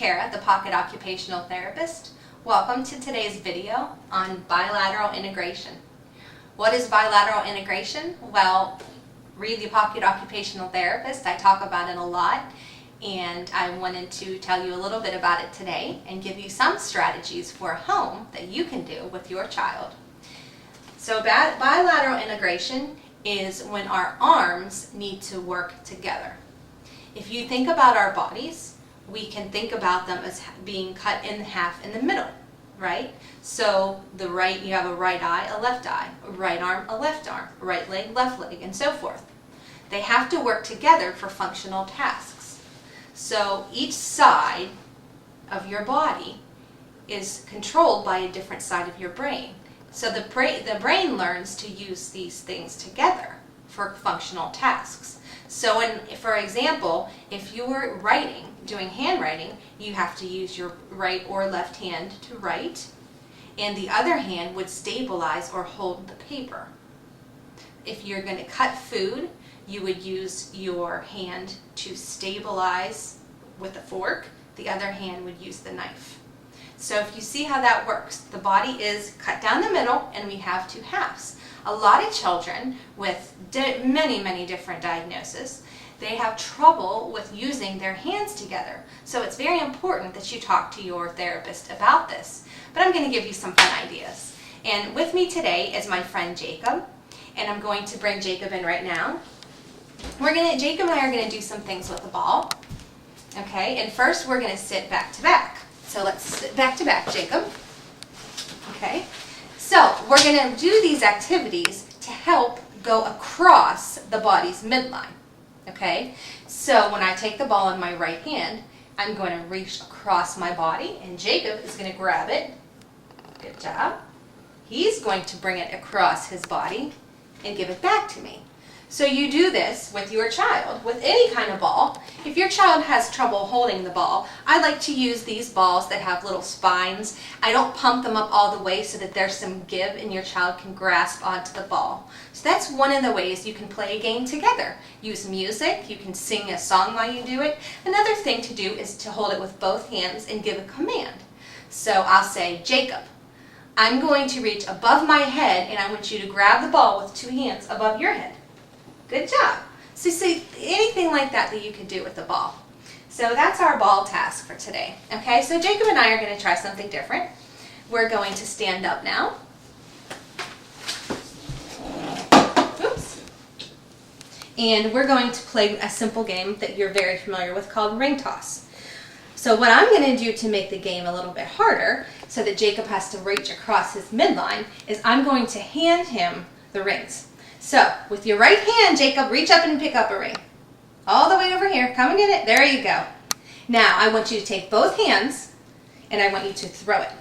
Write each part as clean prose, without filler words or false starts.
Kara, the Pocket Occupational Therapist. Welcome to today's video on bilateral integration. What is bilateral integration? Well, read the Pocket Occupational Therapist. I talk about it a lot, and I wanted to tell you a little bit about it today and give you some strategies for home that you can do with your child. So bilateral integration is when our arms need to work together. If you think about our bodies, we can think about them as being cut in half in the middle, right? So you have a right eye, a left eye, a right arm, a left arm, right leg, left leg, and so forth. They have to work together for functional tasks. So each side of your body is controlled by a different side of your brain. So the brain learns to use these things together for functional tasks. So for example, if you were doing handwriting, you have to use your right or left hand to write, and the other hand would stabilize or hold the paper. If you're going to cut food, you would use your hand to stabilize with a fork, the other hand would use the knife. So if you see how that works, the body is cut down the middle and we have two halves. A lot of children with many different diagnoses, they have trouble with using their hands together. So it's very important that you talk to your therapist about this. But I'm going to give you some fun ideas. And with me today is my friend Jacob, and I'm going to bring Jacob in right now. Jacob and I are going to do some things with the ball. Okay, and first we're going to sit back to back. So let's sit back to back, Jacob. Okay, so we're going to do these activities to help go across the body's midline. Okay, so when I take the ball in my right hand, I'm going to reach across my body, and Jacob is going to grab it. Good job. He's going to bring it across his body and give it back to me. So you do this with your child, with any kind of ball. If your child has trouble holding the ball, I like to use these balls that have little spines. I don't pump them up all the way so that there's some give and your child can grasp onto the ball. So that's one of the ways you can play a game together. Use music, you can sing a song while you do it. Another thing to do is to hold it with both hands and give a command. So I'll say, Jacob, I'm going to reach above my head and I want you to grab the ball with two hands above your head. Good job. So see, anything like that you could do with the ball. So that's our ball task for today. Okay, so Jacob and I are going to try something different. We're going to stand up now. Oops. And we're going to play a simple game that you're very familiar with called ring toss. So what I'm going to do to make the game a little bit harder, so that Jacob has to reach across his midline, is I'm going to hand him the rings. So, with your right hand, Jacob, reach up and pick up a ring. All the way over here. Come and get it. There you go. Now, I want you to take both hands, and I want you to throw it.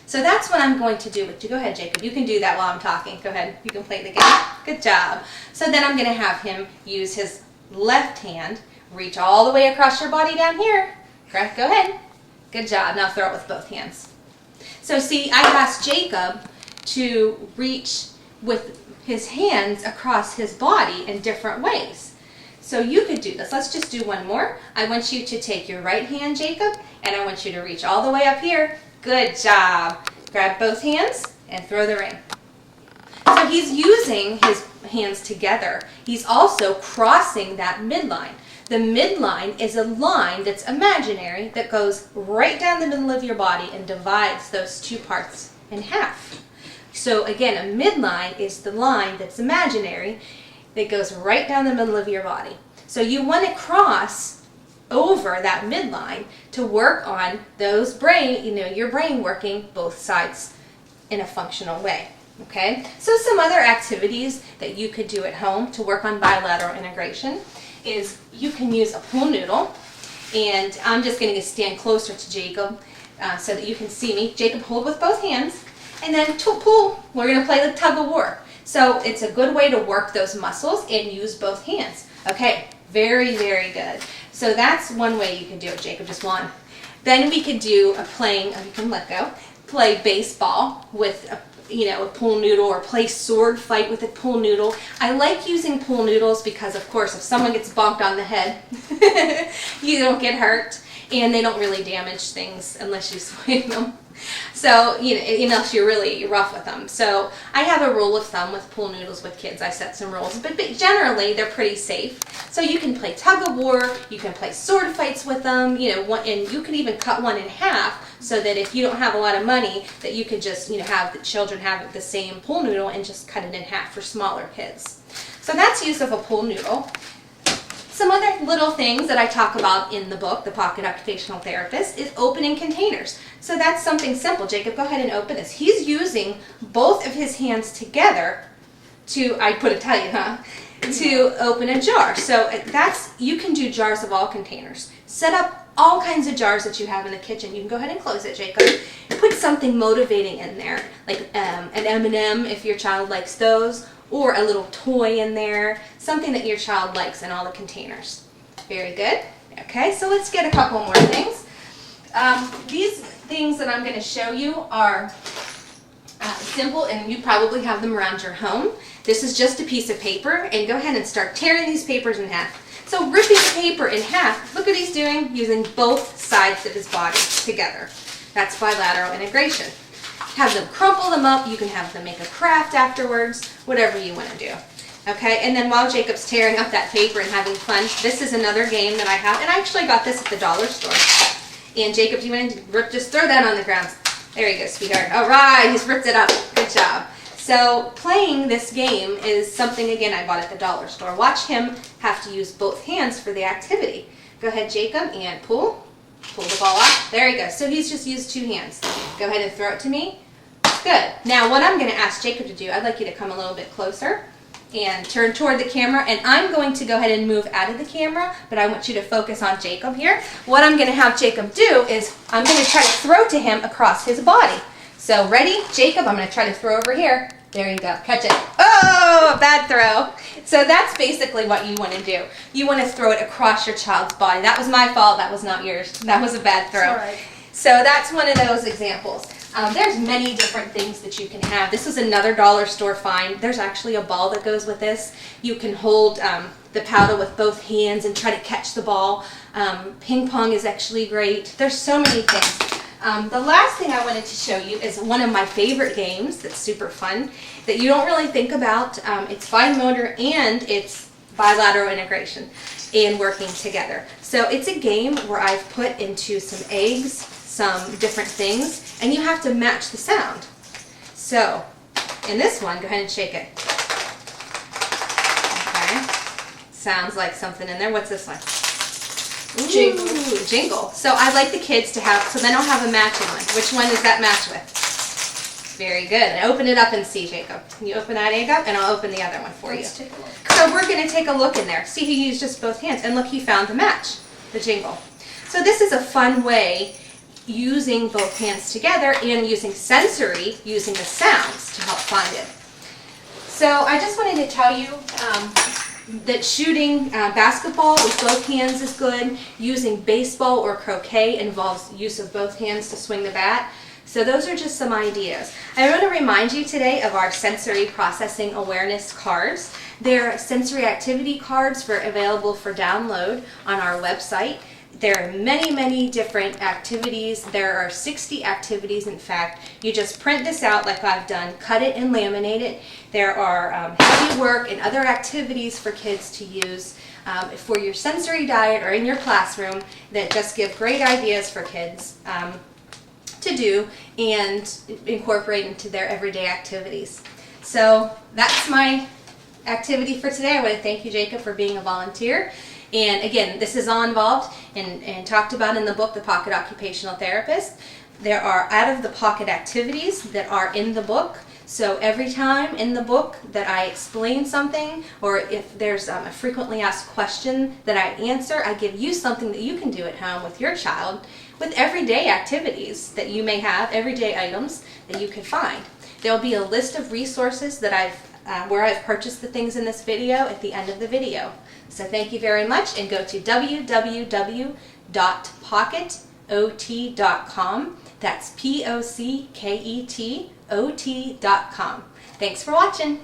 So that's what I'm going to do with you. Go ahead, Jacob. You can do that while I'm talking. Go ahead. You can play the game. Good job. So then I'm going to have him use his left hand, reach all the way across your body down here. Correct? Go ahead. Good job. Now throw it with both hands. So see, I asked Jacob to reach with his hands across his body in different ways. So you could do this. Let's just do one more. I want you to take your right hand, Jacob, and I want you to reach all the way up here. Good job. Grab both hands and throw the ring. So he's using his hands together. He's also crossing that midline. The midline is a line that's imaginary that goes right down the middle of your body and divides those two parts in half. So again, a midline is the line that's imaginary that goes right down the middle of your body. So you want to cross over that midline to work on those your brain working both sides in a functional way. Okay? So some other activities that you could do at home to work on bilateral integration is you can use a pool noodle, and I'm just going to stand closer to Jacob so that you can see me. Jacob, hold with both hands. And then pull, we're going to play the tug of war. So it's a good way to work those muscles and use both hands. Okay, very good. So that's one way you can do it, Jacob, just one. Then we could do you can let go, play baseball with a pool noodle, or play sword fight with a pool noodle. I like using pool noodles because, of course, if someone gets bonked on the head, you don't get hurt. and they don't really damage things unless you swing them. So, unless you're really rough with them. So I have a rule of thumb with pool noodles with kids. I set some rules, but generally they're pretty safe. So you can play tug of war, you can play sword fights with them, and you can even cut one in half so that if you don't have a lot of money, that you could just, have the children have the same pool noodle and just cut it in half for smaller kids. So that's use of a pool noodle. Some other little things that I talk about in the book, The Pocket Occupational Therapist, is opening containers. So that's something simple. Jacob, go ahead and open this. He's using both of his hands together to open a jar. So you can do jars of all containers. Set up all kinds of jars that you have in the kitchen. You can go ahead and close it, Jacob. Put something motivating in there, like an M&M if your child likes those, or a little toy in there, something that your child likes in all the containers. Very good. Okay, so let's get a couple more things. These things that I'm going to show you are simple, and you probably have them around your home. This is just a piece of paper, and go ahead and start tearing these papers in half. So ripping the paper in half, look what he's doing, using both sides of his body together. That's bilateral integration. Have them crumple them up. You can have them make a craft afterwards, whatever you want to do. Okay, and then while Jacob's tearing up that paper and having fun, this is another game that I have, and I actually got this at the dollar store. And Jacob, do you want to just throw that on the ground? There you go, sweetheart. All right, he's ripped it up. Good job. So playing this game is something, again, I bought at the dollar store. Watch him have to use both hands for the activity. Go ahead, Jacob, and pull the ball out. There you go. So he's just used two hands. Go ahead and throw it to me. Good. Now what I'm going to ask Jacob to do, I'd like you to come a little bit closer and turn toward the camera, and I'm going to go ahead and move out of the camera, but I want you to focus on Jacob here. What I'm going to have Jacob do is I'm going to try to throw to him across his body. So ready? Jacob, I'm going to try to throw over here. There you go. Catch it. Oh, bad throw. So that's basically what you want to do. You want to throw it across your child's body. That was my fault. That was not yours. That was a bad throw. All right. So that's one of those examples. There's many different things that you can have. This is another dollar store find. There's actually a ball that goes with this. You can hold the paddle with both hands and try to catch the ball. Ping pong is actually great. There's so many things. The last thing I wanted to show you is one of my favorite games that's super fun that you don't really think about. It's fine motor and it's bilateral integration and working together. So it's a game where I've put into some eggs, some different things, and you have to match the sound. So in this one, go ahead and shake it. Okay. Sounds like something in there. What's this one? Ooh, jingle. So I like the kids to have, so then I'll have a matching one. Which one does that match with? Very good. And open it up and see, Jacob. Can you open that egg up? And I'll open the other one for you. Let's take a look. So we're going to take a look in there. See, he used just both hands. And look, he found the match, the jingle. So this is a fun way using both hands together and using sensory, using the sounds to help find it. So I just wanted to tell you that shooting basketball with both hands is good. Using baseball or croquet involves use of both hands to swing the bat. So those are just some ideas. I want to remind you today of our sensory processing awareness cards. They're sensory activity cards available for download on our website. There are many, many different activities. There are 60 activities, in fact. You just print this out like I've done, cut it and laminate it. There are heavy work and other activities for kids to use for your sensory diet or in your classroom that just give great ideas for kids to do and incorporate into their everyday activities. So that's my activity for today. I want to thank you, Jacob, for being a volunteer. And again, this is all involved and talked about in the book, The Pocket Occupational Therapist. There are out-of-the-pocket activities that are in the book. So every time in the book that I explain something, or if there's a frequently asked question that I answer, I give you something that you can do at home with your child with everyday activities that you may have, everyday items that you can find. There'll be a list of resources that where I've purchased the things in this video at the end of the video. So thank you very much, and go to www.pocketot.com. That's POCKETOT.com. Thanks for watching.